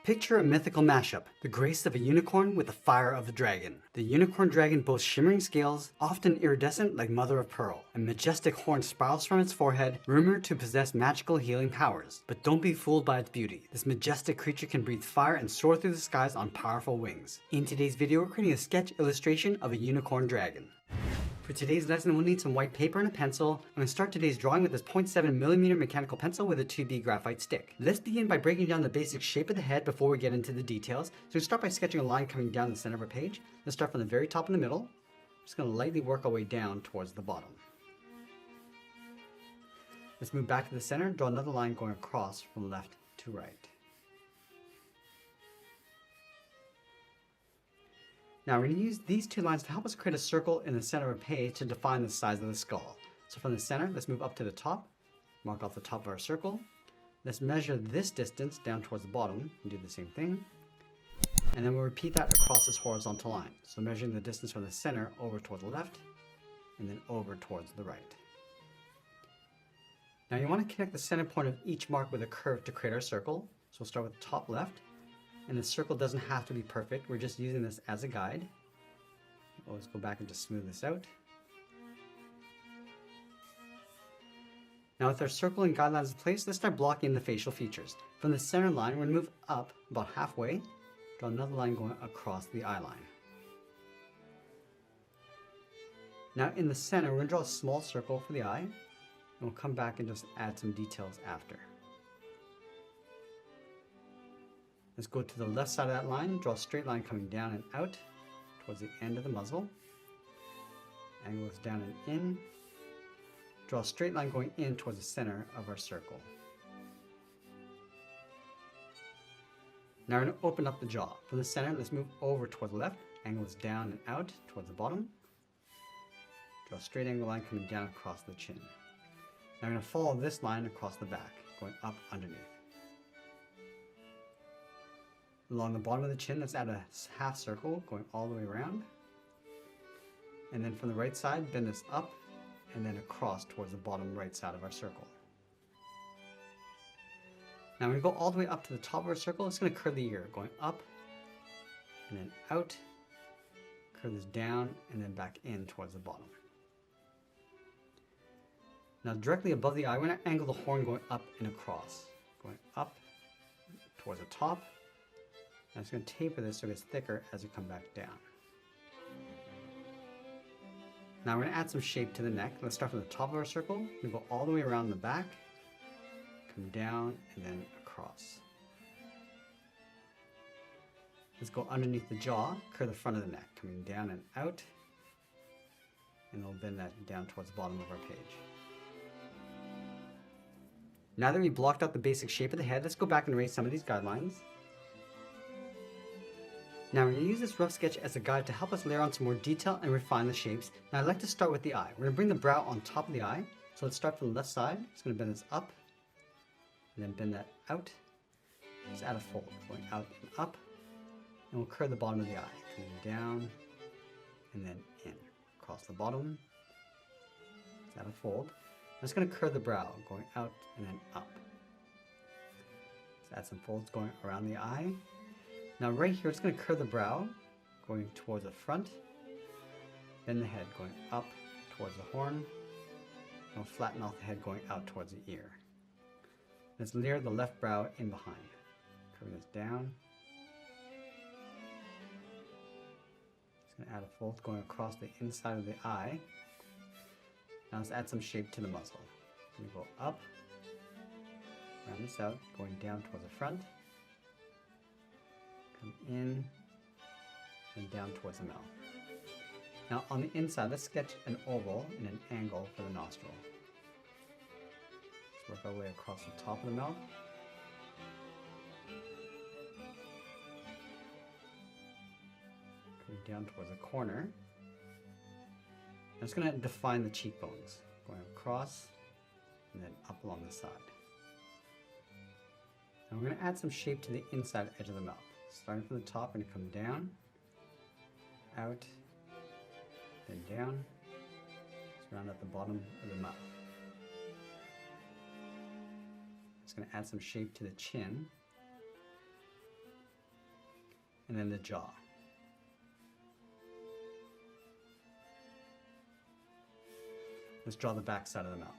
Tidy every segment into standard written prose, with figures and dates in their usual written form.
Picture a mythical mashup, the grace of a unicorn with the fire of a dragon. The unicorn dragon boasts shimmering scales, often iridescent like mother of pearl. A majestic horn spirals from its forehead, rumored to possess magical healing powers. But don't be fooled by its beauty. This majestic creature can breathe fire and soar through the skies on powerful wings. In today's video, we're creating a sketch illustration of a unicorn dragon. For today's lesson, we'll need some white paper and a pencil. I'm going to start today's drawing with this 0.7mm mechanical pencil with a 2B graphite stick. Let's begin by breaking down the basic shape of the head before we get into the details. So we start by sketching a line coming down the center of our page. Let's start from the very top in the middle. I'm just going to lightly work our way down towards the bottom. Let's move back to the center and draw another line going across from left to right. Now we're going to use these two lines to help us create a circle in the center of a page to define the size of the skull. So from the center, let's move up to the top, mark off the top of our circle. Let's measure this distance down towards the bottom and do the same thing. And then we'll repeat that across this horizontal line. So measuring the distance from the center over towards the left and then over towards the right. Now you want to connect the center point of each mark with a curve to create our circle. So we'll start with the top left. And the circle doesn't have to be perfect. We're just using this as a guide. Always go back and just smooth this out. Now with our circle and guidelines in place, let's start blocking the facial features. From the center line, we're going to move up about halfway. Draw another line going across the eye line. Now in the center, we're going to draw a small circle for the eye. And we'll come back and just add some details after. Let's go to the left side of that line, draw a straight line coming down and out towards the end of the muzzle. Angle this down and in. Draw a straight line going in towards the center of our circle. Now we're going to open up the jaw. From the center, let's move over towards the left. Angle this down and out towards the bottom. Draw a straight angle line coming down across the chin. Now we're going to follow this line across the back, going up underneath. Along the bottom of the chin, let's add a half circle going all the way around. And then from the right side, bend this up and then across towards the bottom right side of our circle. Now we're going to go all the way up to the top of our circle. It's going to curve the ear, going up and then out. Curve this down and then back in towards the bottom. Now directly above the eye, we're going to angle the horn going up and across. Going up towards the top. I'm just going to taper this so it gets thicker as we come back down. Now we're going to add some shape to the neck. Let's start from the top of our circle. We go all the way around the back, come down, and then across. Let's go underneath the jaw, curve the front of the neck, coming down and out, and we'll bend that down towards the bottom of our page. Now that we've blocked out the basic shape of the head, let's go back and erase some of these guidelines. Now we're going to use this rough sketch as a guide to help us layer on some more detail and refine the shapes. Now I'd like to start with the eye. We're going to bring the brow on top of the eye. So let's start from the left side. Just going to bend this up and then bend that out. Let's add a fold going out and up. And we'll curve the bottom of the eye, coming down and then in. Across the bottom. Let's add a fold. I'm just going to curve the brow going out and then up. Let's add some folds going around the eye. Now right here, it's going to curve the brow, going towards the front, then the head going up towards the horn, and we'll flatten off the head going out towards the ear. Let's layer the left brow in behind. Curve this down. Just going to add a fold going across the inside of the eye. Now let's add some shape to the muzzle. We go up, round this out, going down towards the front. In and down towards the mouth. Now on the inside, let's sketch an oval and an angle for the nostril. Let's work our way across the top of the mouth. Coming down towards the corner. I'm just going to define the cheekbones, going across and then up along the side. Now we're going to add some shape to the inside edge of the mouth. Starting from the top, we're going to come down, out, then down, just round at the bottom of the mouth. Just going to add some shape to the chin. and then the jaw. Let's draw the back side of the mouth.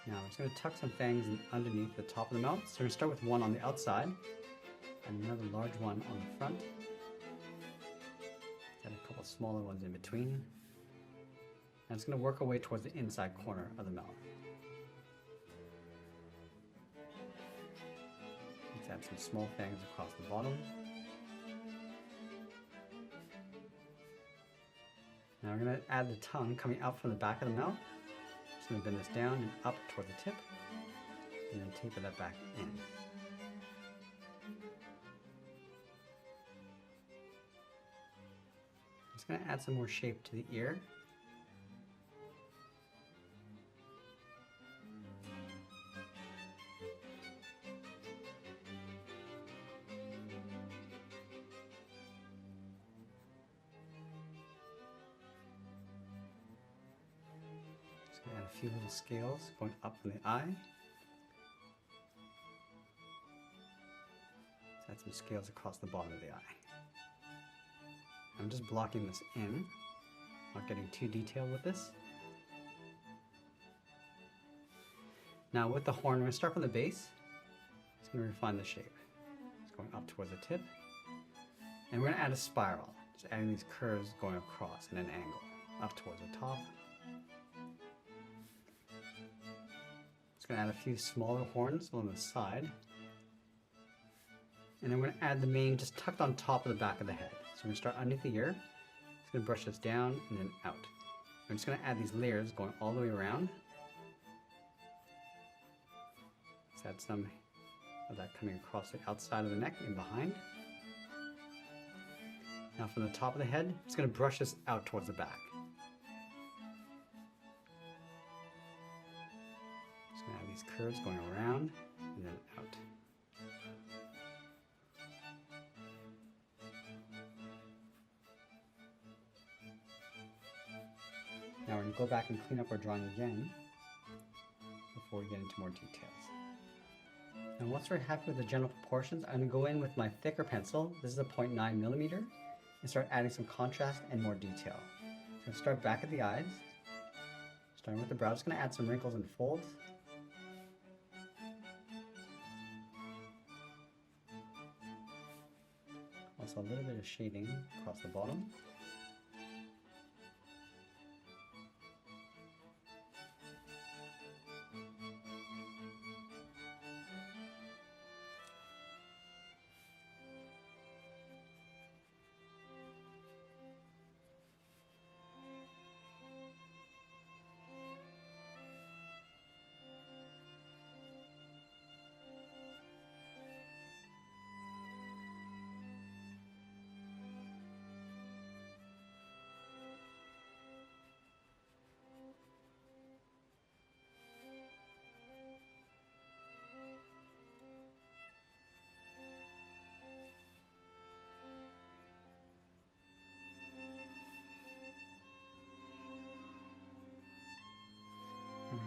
Now I'm just going to tuck some fangs underneath the top of the mouth. So we're going to start with one on the outside and another large one on the front. And a couple smaller ones in between. And it's going to work our way towards the inside corner of the mouth. Let's add some small fangs across the bottom. Now we're going to add the tongue coming out from the back of the mouth. Just going to bend this down and up toward the tip, and then taper that back in. I'm just going to add some more shape to the ear. Add a few little scales going up from the eye. Let's add some scales across the bottom of the eye. I'm just blocking this in, not getting too detailed with this. Now with the horn, we're going to start from the base. Just going to refine the shape. It's going up towards the tip. And we're going to add a spiral, just adding these curves going across in an angle, up towards the top. Just going to add a few smaller horns on the side. And then we're going to add the mane just tucked on top of the back of the head. So we're going to start underneath the ear. Just going to brush this down and then out. I'm just going to add these layers going all the way around. Let's add some of that coming across the outside of the neck and behind. Now from the top of the head, just going to brush this out towards the back. Just going to have these curves going around and then out. Now we're going to go back and clean up our drawing again before we get into more details. And once we're happy with the general proportions, I'm going to go in with my thicker pencil. This is a 0.9 millimeter, and start adding some contrast and more detail. So I'm going to start back at the eyes, starting with the brow. Just going to add some wrinkles and folds. Also a little bit of shading across the bottom.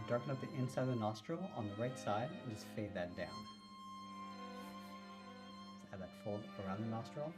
Darken up the inside of the nostril on the right side and just fade that down. Let's add that fold around the nostril.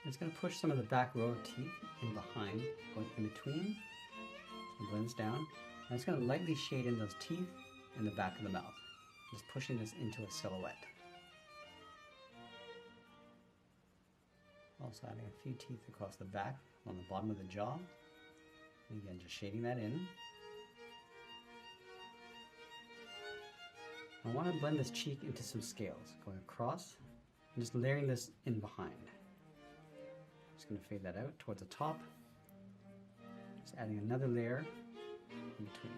I'm just going to push some of the back row of teeth in behind, going in between. So blends down. I'm just going to lightly shade in those teeth in the back of the mouth, just pushing this into a silhouette. Also adding a few teeth across the back on the bottom of the jaw. And again, just shading that in. I want to blend this cheek into some scales, going across and just layering this in behind. Just going to fade that out towards the top. Just adding another layer in between.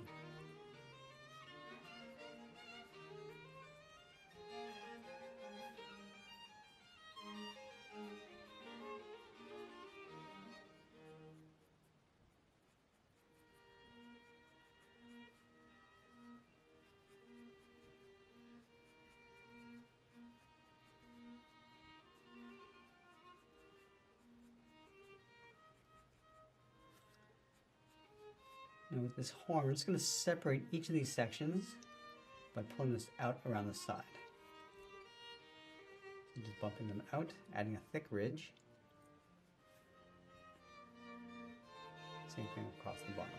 Now with this horn, we're just going to separate each of these sections by pulling this out around the side. So just bumping them out, adding a thick ridge. Same thing across the bottom.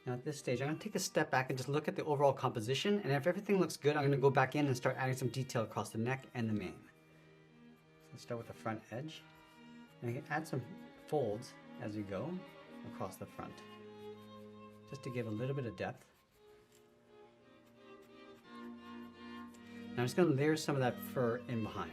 Now at this stage, I'm going to take a step back and just look at the overall composition, and if everything looks good, I'm going to go back in and start adding some detail across the neck and the mane. So let's start with the front edge. And I can add some folds as we go across the front, just to give a little bit of depth. Now I'm just going to layer some of that fur in behind.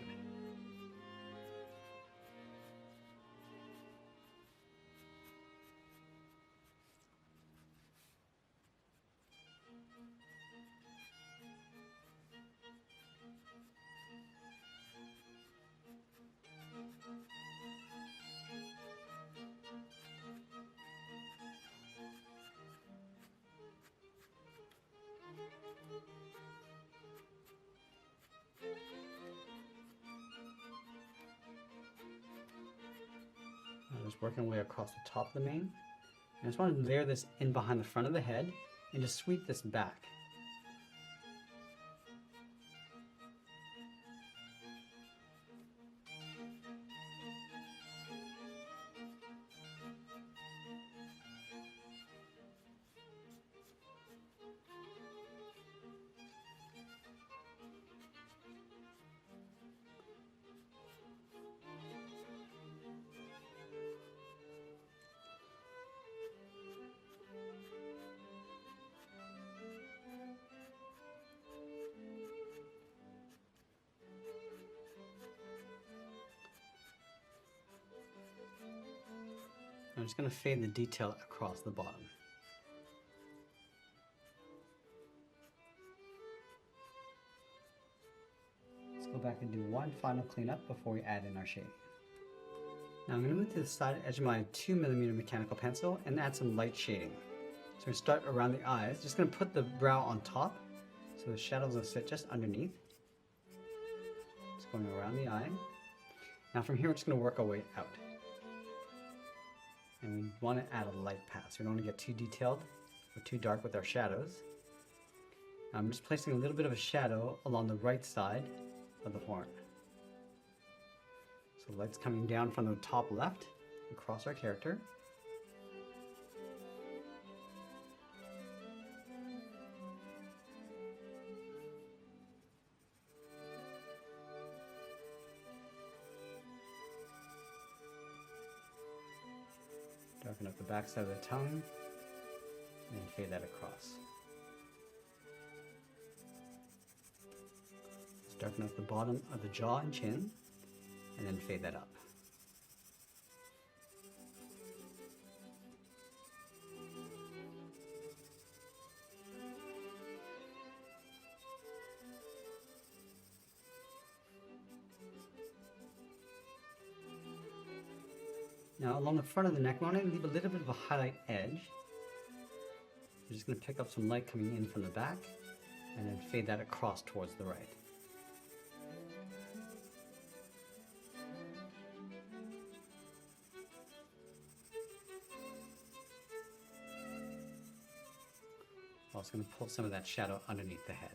Just working our way across the top of the mane. And I just want to layer this in behind the front of the head and just sweep this back. I'm just going to fade the detail across the bottom. Let's go back and do one final cleanup before we add in our shading. Now I'm going to move to the side edge of my 2mm mechanical pencil and add some light shading. So we start around the eyes. Just going to put the brow on top so the shadows will sit just underneath. Just going around the eye. Now from here we're just going to work our way out. And we want to add a light pass. We don't want to get too detailed or too dark with our shadows. I'm just placing a little bit of a shadow along the right side of the horn. So the light's coming down from the top left across our character. Darken up the back side of the tongue and fade that across. Let's darken up the bottom of the jaw and chin and then fade that up. Now along the front of the neck, we want to leave a little bit of a highlight edge. We're just going to pick up some light coming in from the back and then fade that across towards the right. Also going to pull some of that shadow underneath the head.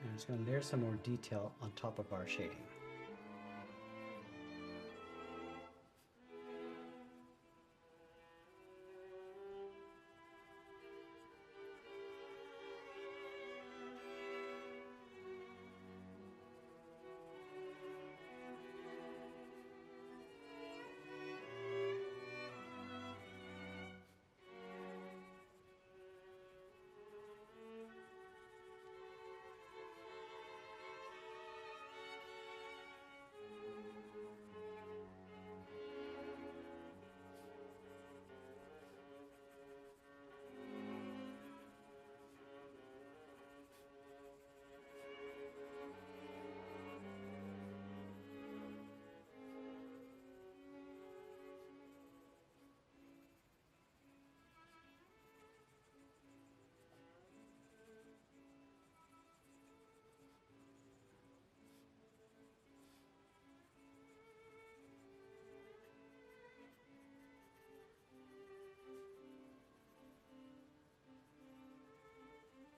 And I'm just going to layer some more detail on top of our shading.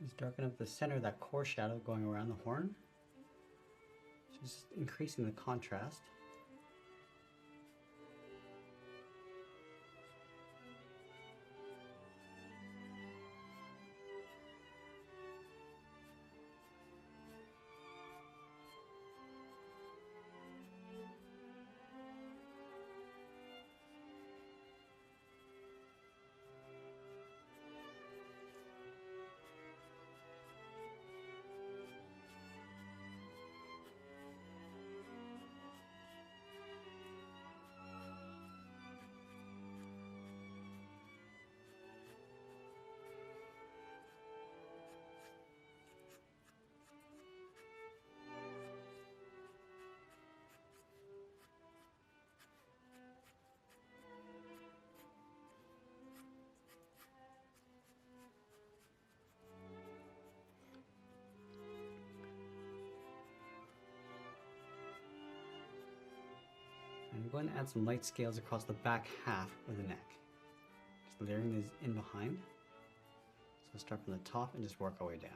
Just darken up the center of that core shadow going around the horn. Just increasing the contrast. And I'm going to add some light scales across the back half of the neck. Just layering these in behind. So start from the top and just work our way down.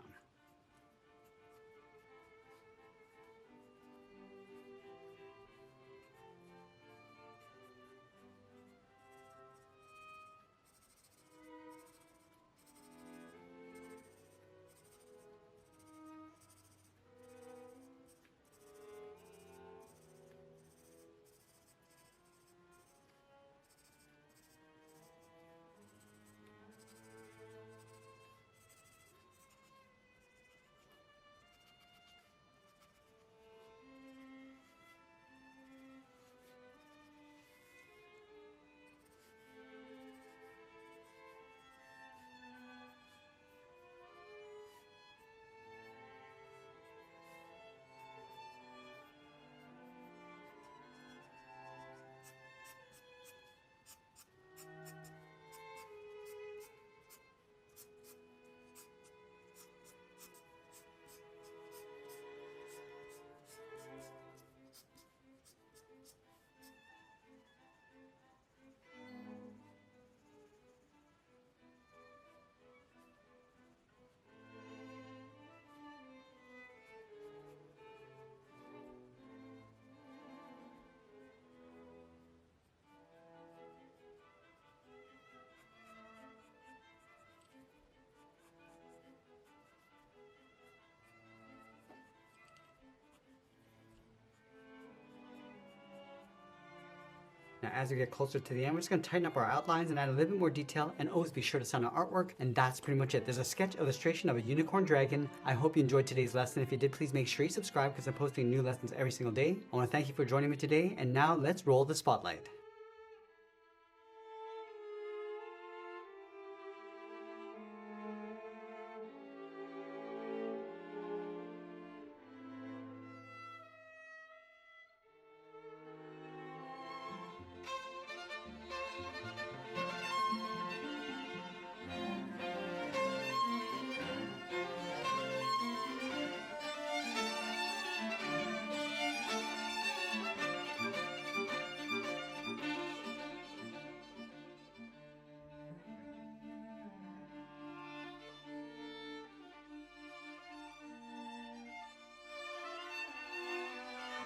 as we get closer to the end, we're just going to tighten up our outlines and add a little bit more detail, and always be sure to sign our artwork. And that's pretty much it. There's a sketch illustration of a unicorn dragon. I hope you enjoyed today's lesson. If you did, please make sure you subscribe because I'm posting new lessons every single day. I want to thank you for joining me today, and now let's roll the spotlight.